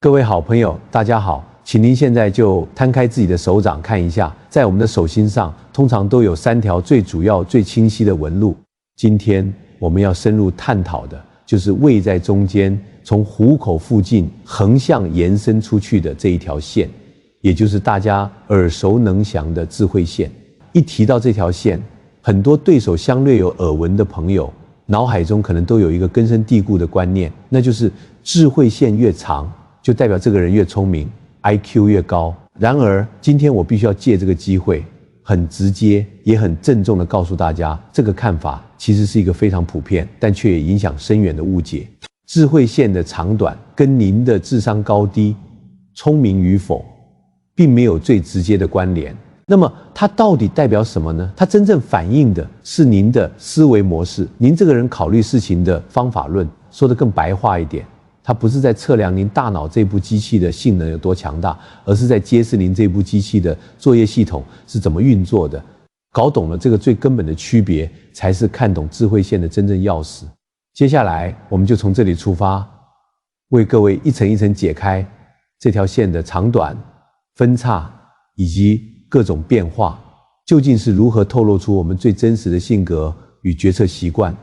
各位好朋友，大家好，请您现在就摊开自己的手掌看一下，在我们的手心上通常都有3条最主要、最清晰的纹路。今天我们要深入探讨的就是位在中间，从虎口附近横向延伸出去的这一条线，也就是大家耳熟能详的智慧线。一提到这条线，很多对手相略有耳闻的朋友，脑海中可能都有一个根深蒂固的观念，那就是智慧线越长，就代表这个人越聪明， IQ 越高。然而今天我必须要借这个机会，很直接也很郑重地告诉大家，这个看法其实是一个非常普遍但却也影响深远的误解。智慧线的长短跟您的智商高低、聪明与否并没有最直接的关联。那么它到底代表什么呢？它真正反映的是您的思维模式，您这个人考虑事情的方法论。说得更白话一点，它不是在测量您大脑这部机器的性能有多强大，而是在揭示您这部机器的作业系统是怎么运作的。搞懂了这个最根本的区别，才是看懂智慧线的真正钥匙。接下来我们就从这里出发，为各位一层一层解开这条线的长短、分叉以及各种变化，究竟是如何透露出我们最真实的性格与决策习惯。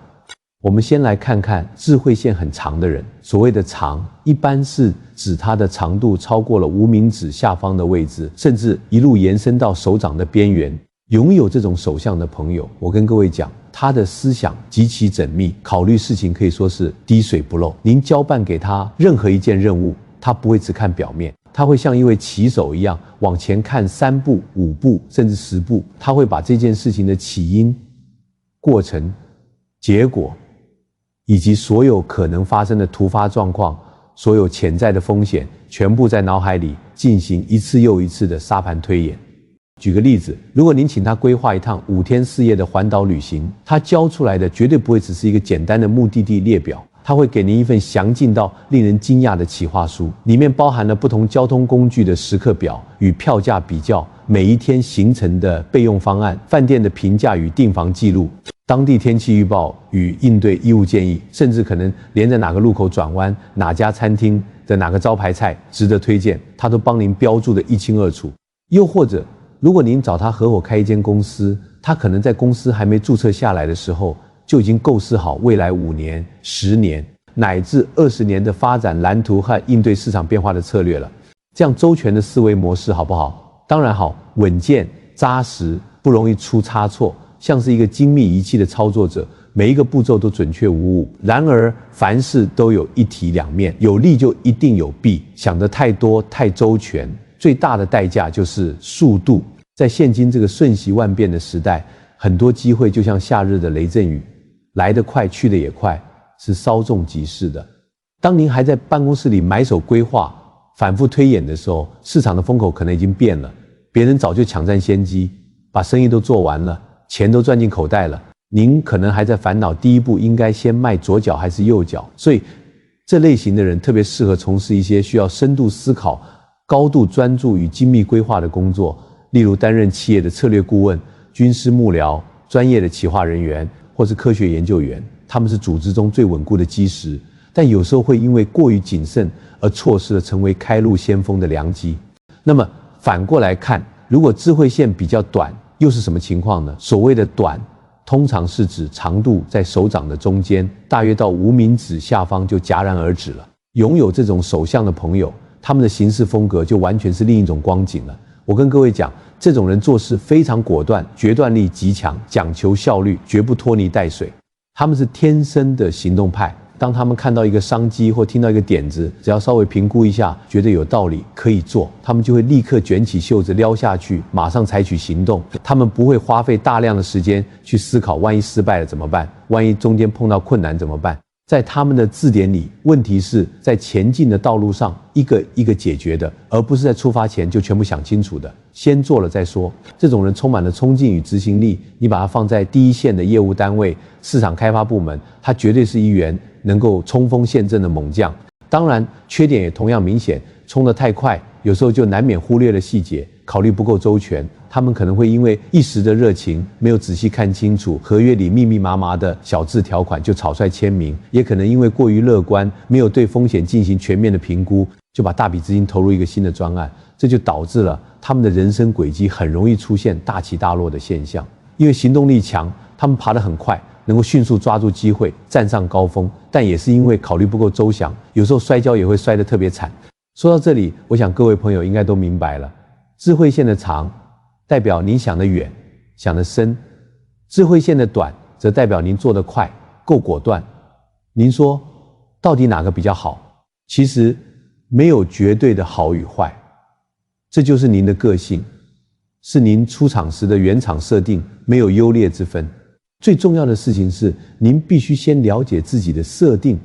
我们先来看看智慧线很长的人。所谓的长，一般是指它的长度超过了无名指下方的位置，甚至一路延伸到手掌的边缘。拥有这种手相的朋友，我跟各位讲，他的思想极其缜密，考虑事情可以说是滴水不漏。您交办给他任何一件任务，他不会只看表面，他会像一位棋手一样往前看3步、5步，甚至10步。他会把这件事情的起因、过程、结果以及所有可能发生的突发状况，所有潜在的风险，全部在脑海里进行一次又一次的沙盘推演。举个例子，如果您请他规划一趟5天4夜的环岛旅行，他交出来的绝对不会只是一个简单的目的地列表，他会给您一份详尽到令人惊讶的企划书，里面包含了不同交通工具的时刻表与票价比较，每一天行程的备用方案，饭店的评价与订房记录，当地天气预报与应对义务建议，甚至可能连在哪个路口转弯、哪家餐厅的哪个招牌菜值得推荐，他都帮您标注得一清二楚。又或者如果您找他合伙开一间公司，他可能在公司还没注册下来的时候，就已经构思好未来5年、10年乃至20年的发展蓝图和应对市场变化的策略了。这样周全的思维模式好不好？当然好，稳健、扎实，不容易出差错，像是一个精密仪器的操作者，每一个步骤都准确无误。然而凡事都有一体两面，有利就一定有弊，想得太多太周全，最大的代价就是速度。在现今这个瞬息万变的时代，很多机会就像夏日的雷阵雨，来得快去得也快，是稍纵即逝的。当您还在办公室里埋首规划、反复推演的时候，市场的风口可能已经变了，别人早就抢占先机，把生意都做完了，钱都赚进口袋了，您可能还在烦恼第一步应该先迈左脚还是右脚。所以这类型的人特别适合从事一些需要深度思考、高度专注与精密规划的工作，例如担任企业的策略顾问、军师幕僚、专业的企划人员或是科学研究员。他们是组织中最稳固的基石，但有时候会因为过于谨慎而错失了成为开路先锋的良机。那么反过来看，如果智慧线比较短，又是什么情况呢？所谓的短，通常是指长度在手掌的中间，大约到无名指下方就戛然而止了。拥有这种手相的朋友，他们的行事风格就完全是另一种光景了。我跟各位讲，这种人做事非常果断，决断力极强，讲求效率，绝不拖泥带水。他们是天生的行动派，当他们看到一个商机或听到一个点子，只要稍微评估一下，觉得有道理可以做，他们就会立刻卷起袖子撩下去，马上采取行动。他们不会花费大量的时间去思考万一失败了怎么办，万一中间碰到困难怎么办。在他们的字典里，问题是在前进的道路上一个一个解决的，而不是在出发前就全部想清楚的，先做了再说。这种人充满了冲劲与执行力，你把他放在第一线的业务单位、市场开发部门，他绝对是一员能够冲锋陷阵的猛将。当然缺点也同样明显，冲得太快有时候就难免忽略了细节，考虑不够周全。他们可能会因为一时的热情，没有仔细看清楚合约里密密麻麻的小字条款就草率签名，也可能因为过于乐观，没有对风险进行全面的评估，就把大笔资金投入一个新的专案，这就导致了他们的人生轨迹很容易出现大起大落的现象。因为行动力强，他们爬得很快，能够迅速抓住机会，站上高峰，但也是因为考虑不够周详，有时候摔跤也会摔得特别惨。说到这里，我想各位朋友应该都明白了，智慧线的长代表您想得远，想得深；智慧线的短则代表您做得快，够果断。您说到底哪个比较好？其实没有绝对的好与坏，这就是您的个性，是您出场时的原厂设定，没有优劣之分。最重要的事情是，您必须先了解自己的设定，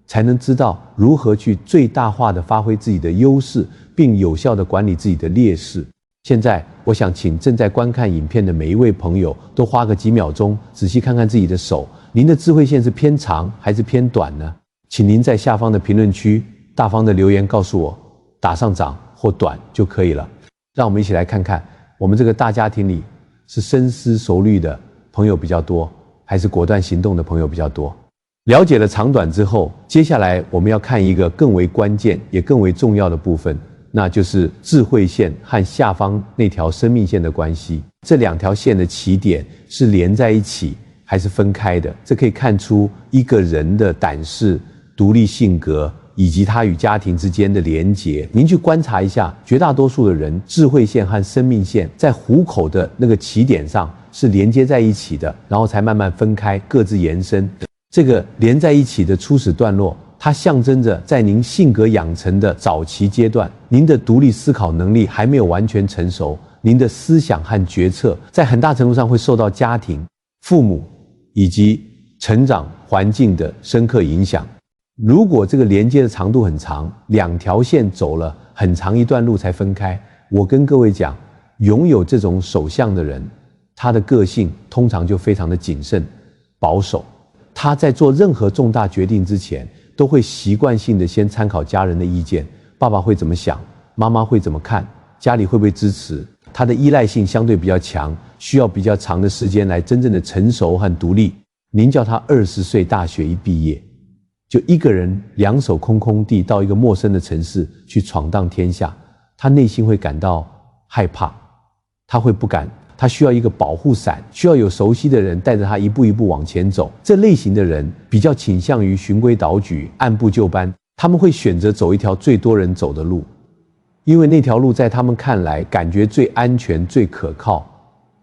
才能知道如何去最大化的发挥自己的优势，并有效的管理自己的劣势。现在，我想请正在观看影片的每一位朋友都花个几秒钟，仔细看看自己的手，您的智慧线是偏长还是偏短呢？请您在下方的评论区大方的留言告诉我，打上长或短就可以了。让我们一起来看看，我们这个大家庭里是深思熟虑的朋友比较多，还是果断行动的朋友比较多？了解了长短之后，接下来我们要看一个更为关键也更为重要的部分，那就是智慧线和下方那条生命线的关系。这两条线的起点是连在一起还是分开的？这可以看出一个人的胆识、独立性格以及他与家庭之间的连结。您去观察一下，绝大多数的人，智慧线和生命线在虎口的那个起点上是连接在一起的，然后才慢慢分开，各自延伸。这个连在一起的初始段落，它象征着在您性格养成的早期阶段，您的独立思考能力还没有完全成熟，您的思想和决策在很大程度上会受到家庭、父母以及成长环境的深刻影响。如果这个连接的长度很长，两条线走了很长一段路才分开，我跟各位讲，拥有这种手相的人，他的个性通常就非常的谨慎、保守。他在做任何重大决定之前，都会习惯性的先参考家人的意见，爸爸会怎么想，妈妈会怎么看，家里会不会支持。他的依赖性相对比较强，需要比较长的时间来真正的成熟和独立。您叫他20岁大学一毕业，就一个人两手空空地到一个陌生的城市去闯荡天下，他内心会感到害怕，他会不敢，他需要一个保护伞，需要有熟悉的人带着他一步一步往前走。这类型的人比较倾向于循规蹈矩，按部就班，他们会选择走一条最多人走的路，因为那条路在他们看来感觉最安全、最可靠。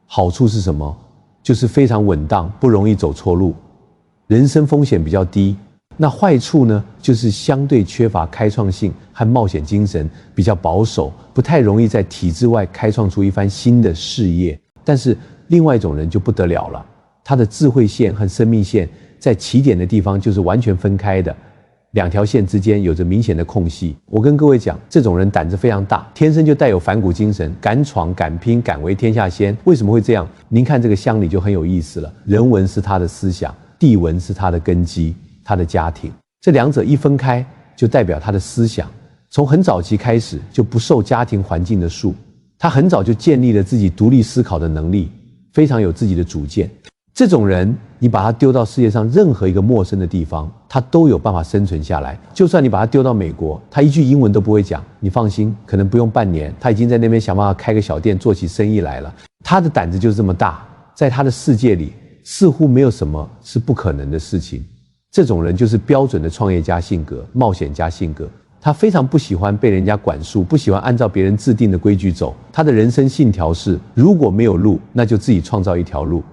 好处是什么？就是非常稳当，不容易走错路，人身风险比较低。那坏处呢，就是相对缺乏开创性和冒险精神，比较保守，不太容易在体制外开创出一番新的事业。但是另外一种人就不得了了，他的智慧线和生命线在起点的地方就是完全分开的，两条线之间有着明显的空隙。我跟各位讲，这种人胆子非常大，天生就带有反骨精神，敢闯敢拼，敢为天下先。为什么会这样？您看这个乡里就很有意思了，人文是他的思想，地文是他的根基，他的家庭，这两者一分开就代表他的思想从很早期开始就不受家庭环境的束，他很早就建立了自己独立思考的能力，非常有自己的主见。这种人你把他丢到世界上任何一个陌生的地方，他都有办法生存下来。就算你把他丢到美国，他一句英文都不会讲，你放心，可能不用半年，他已经在那边想办法开个小店做起生意来了。他的胆子就是这么大，在他的世界里似乎没有什么是不可能的事情。这种人就是标准的创业家性格、冒险家性格。他非常不喜欢被人家管束，不喜欢按照别人制定的规矩走。他的人生信条是，如果没有路，那就自己创造一条路。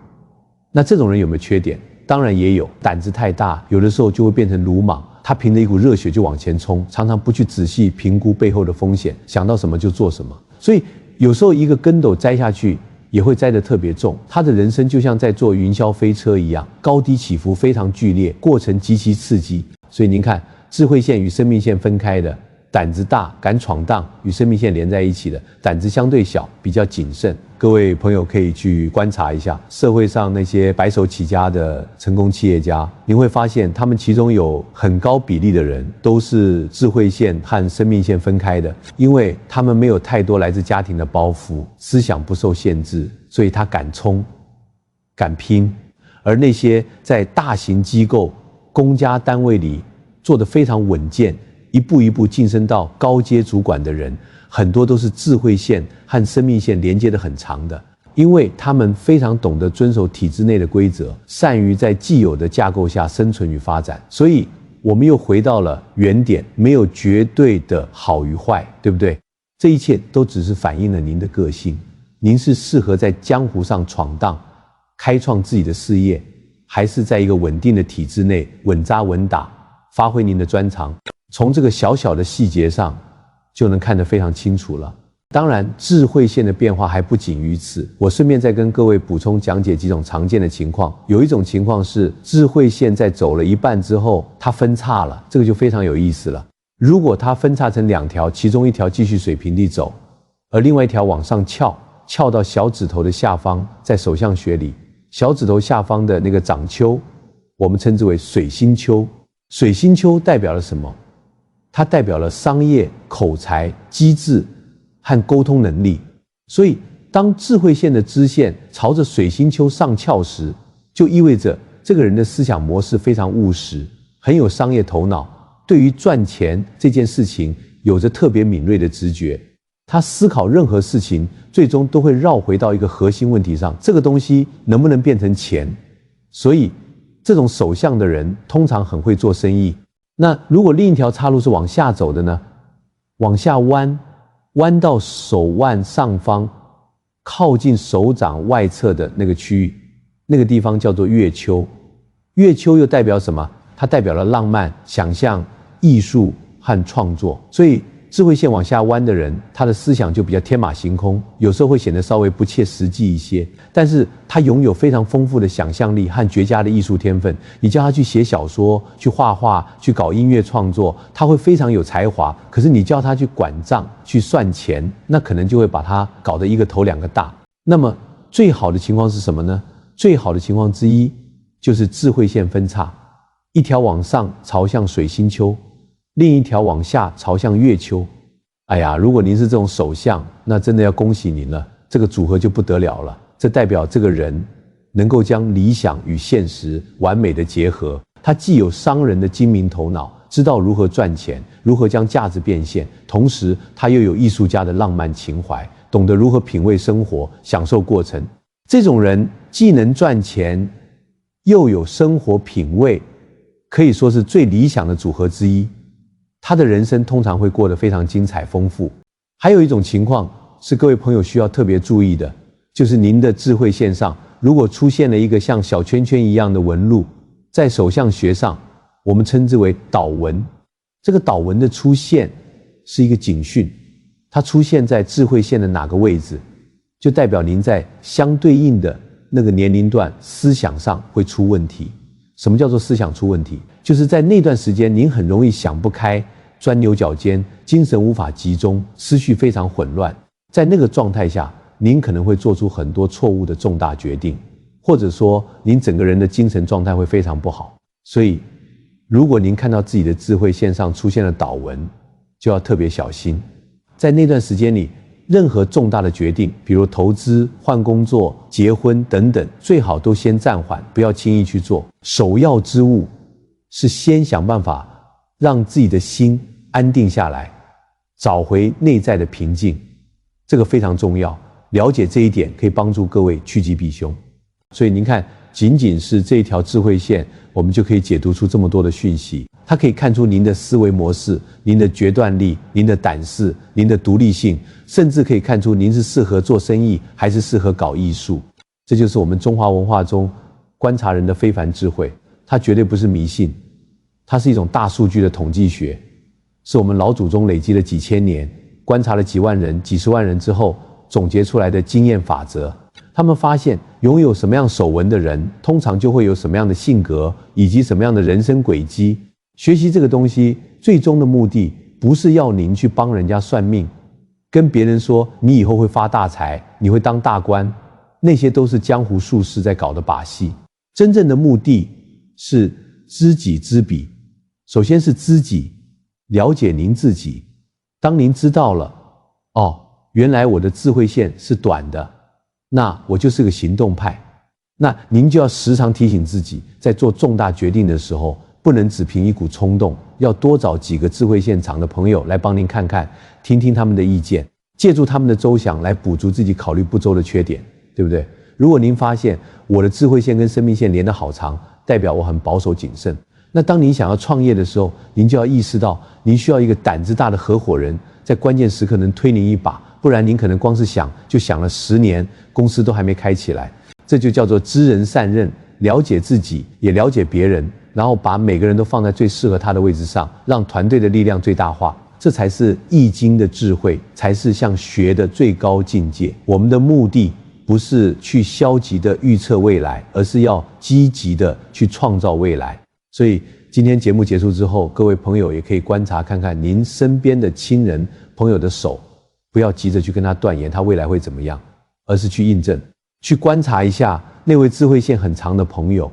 那这种人有没有缺点？当然也有，胆子太大，有的时候就会变成鲁莽。他凭着一股热血就往前冲，常常不去仔细评估背后的风险，想到什么就做什么。所以有时候一个跟斗摘下去，也会摘得特别重。他的人生就像在坐云霄飞车一样，高低起伏非常剧烈，过程极其刺激。所以您看，智慧线与生命线分开的，胆子大、敢闯荡，与生命线连在一起的，胆子相对小，比较谨慎。各位朋友可以去观察一下社会上那些白手起家的成功企业家，你会发现他们其中有很高比例的人都是智慧线和生命线分开的，因为他们没有太多来自家庭的包袱，思想不受限制，所以他敢冲、敢拼。而那些在大型机构、公家单位里做得非常稳健，一步一步晋升到高阶主管的人，很多都是智慧线和生命线连接得很长的，因为他们非常懂得遵守体制内的规则，善于在既有的架构下生存与发展。所以我们又回到了原点，没有绝对的好与坏，对不对？这一切都只是反映了您的个性，您是适合在江湖上闯荡，开创自己的事业，还是在一个稳定的体制内稳扎稳打，发挥您的专长。从这个小小的细节上就能看得非常清楚了。当然，智慧线的变化还不仅于此，我顺便再跟各位补充讲解几种常见的情况。有一种情况是智慧线在走了一半之后，它分叉了，这个就非常有意思了。如果它分叉成2条，其中一条继续水平地走，而另外一条往上翘到小指头的下方，在手相学里，小指头下方的那个掌丘，我们称之为水星丘。水星丘代表了什么？它代表了商业、口才、机智和沟通能力。所以当智慧线的支线朝着水星丘上翘时，就意味着这个人的思想模式非常务实，很有商业头脑，对于赚钱这件事情有着特别敏锐的直觉。他思考任何事情最终都会绕回到一个核心问题上，这个东西能不能变成钱。所以这种手相的人通常很会做生意。那如果另一条岔路是往下走的呢？往下弯到手腕上方，靠近手掌外侧的那个区域，那个地方叫做月丘。月丘又代表什么？它代表了浪漫、想象、艺术和创作。所以智慧线往下弯的人，他的思想就比较天马行空，有时候会显得稍微不切实际一些，但是他拥有非常丰富的想象力和绝佳的艺术天分。你叫他去写小说、去画画、去搞音乐创作，他会非常有才华。可是你叫他去管账、去算钱，那可能就会把他搞得一个头两个大。那么最好的情况是什么呢？最好的情况之一就是智慧线分叉，一条往上朝向水星丘，另一条往下朝向月丘。哎呀，如果您是这种手相，那真的要恭喜您了，这个组合就不得了了。这代表这个人能够将理想与现实完美的结合，他既有商人的精明头脑，知道如何赚钱，如何将价值变现，同时他又有艺术家的浪漫情怀，懂得如何品味生活，享受过程。这种人既能赚钱，又有生活品味，可以说是最理想的组合之一。他的人生通常会过得非常精彩丰富。还有一种情况是各位朋友需要特别注意的，就是您的智慧线上如果出现了一个像小圈圈一样的纹路，在手相学上我们称之为倒纹。这个倒纹的出现是一个警讯，它出现在智慧线的哪个位置，就代表您在相对应的那个年龄段思想上会出问题。什么叫做思想出问题？就是在那段时间您很容易想不开，钻牛角尖，精神无法集中，思绪非常混乱。在那个状态下，您可能会做出很多错误的重大决定，或者说您整个人的精神状态会非常不好。所以如果您看到自己的智慧线上出现了倒纹，就要特别小心。在那段时间里，任何重大的决定，比如投资、换工作、结婚等等，最好都先暂缓，不要轻易去做。首要之务是先想办法让自己的心安定下来，找回内在的平静，这个非常重要。了解这一点可以帮助各位趋吉避凶。所以您看，仅仅是这一条智慧线，我们就可以解读出这么多的讯息。它可以看出您的思维模式、您的决断力、您的胆识、您的独立性，甚至可以看出您是适合做生意还是适合搞艺术。这就是我们中华文化中观察人的非凡智慧。它绝对不是迷信，它是一种大数据的统计学，是我们老祖宗累积了几千年，观察了几万人、几十万人之后总结出来的经验法则。他们发现拥有什么样手纹的人，通常就会有什么样的性格以及什么样的人生轨迹。学习这个东西最终的目的不是要您去帮人家算命，跟别人说你以后会发大财，你会当大官，那些都是江湖术士在搞的把戏。真正的目的是知己知彼，首先是知己，了解您自己。当您知道了，原来我的智慧线是短的，那我就是个行动派。那您就要时常提醒自己，在做重大决定的时候，不能只凭一股冲动，要多找几个智慧线长的朋友来帮您看看，听听他们的意见，借助他们的周详来补足自己考虑不周的缺点，对不对？如果您发现我的智慧线跟生命线连得好长，代表我很保守谨慎。那当您想要创业的时候，您就要意识到，您需要一个胆子大的合伙人，在关键时刻能推您一把，不然您可能光是想就想了10年，公司都还没开起来。这就叫做知人善任，了解自己，也了解别人，然后把每个人都放在最适合他的位置上，让团队的力量最大化。这才是易经的智慧，才是像学的最高境界。我们的目的不是去消极的预测未来，而是要积极的去创造未来。所以今天节目结束之后，各位朋友也可以观察看看您身边的亲人朋友的手，不要急着去跟他断言他未来会怎么样，而是去印证，去观察一下那位智慧线很长的朋友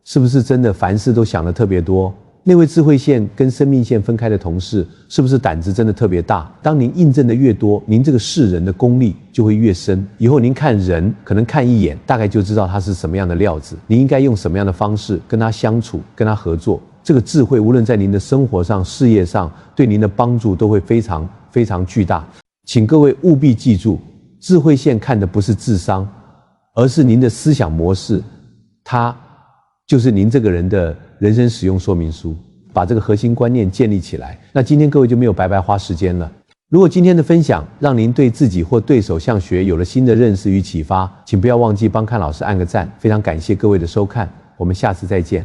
是不是真的凡事都想得特别多，那位智慧线跟生命线分开的同事是不是胆子真的特别大。当您印证的越多，您这个识人的功力就会越深，以后您看人可能看一眼大概就知道他是什么样的料子，您应该用什么样的方式跟他相处，跟他合作。这个智慧无论在您的生活上事业上对您的帮助都会非常非常巨大。请各位务必记住，智慧线看的不是智商，而是您的思想模式，它就是您这个人的人生使用说明书，把这个核心观念建立起来。那今天各位就没有白白花时间了。如果今天的分享让您对自己或对手相学有了新的认识与启发，请不要忘记帮看老师按个赞。非常感谢各位的收看，我们下次再见。